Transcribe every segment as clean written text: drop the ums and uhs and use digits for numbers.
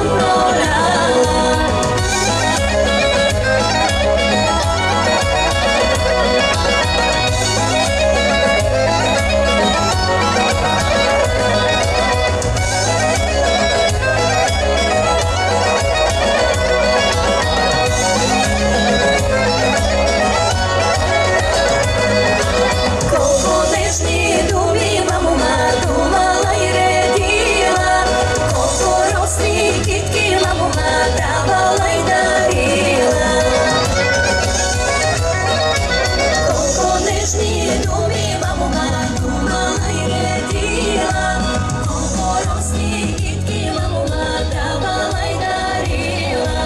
съм проляла. Колко нежни думи мамума думала и редила, колко росни китки мамума давала и дарила. Колко нежни думи мамума думала и редила, колко росни китки мамума давала и дарила.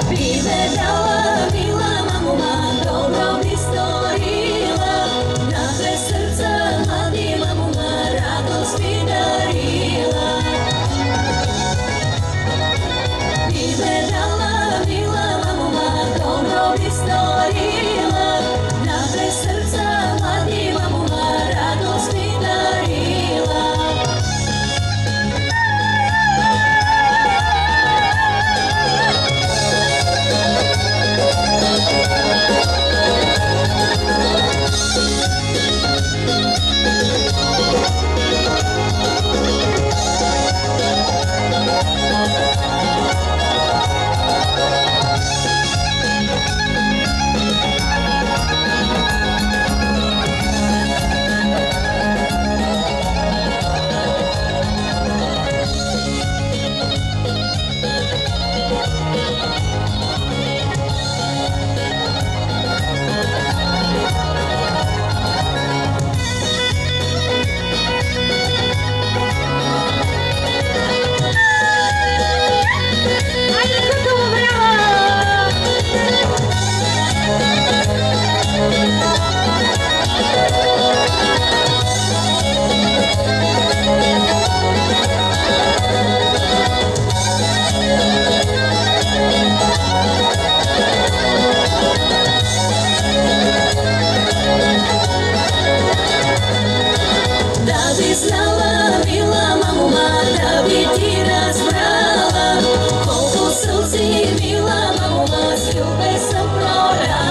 Приведала мила мамума, добро би сторила, на две сърца млади мамума радост би дарила. Приведала мила мамума, добро би сторила, на две сърца млади мамума радост би дарила. Да би знала, мила мамума, да би ти разбрала, колко сълзи, мила мамума, с любе съм проляла.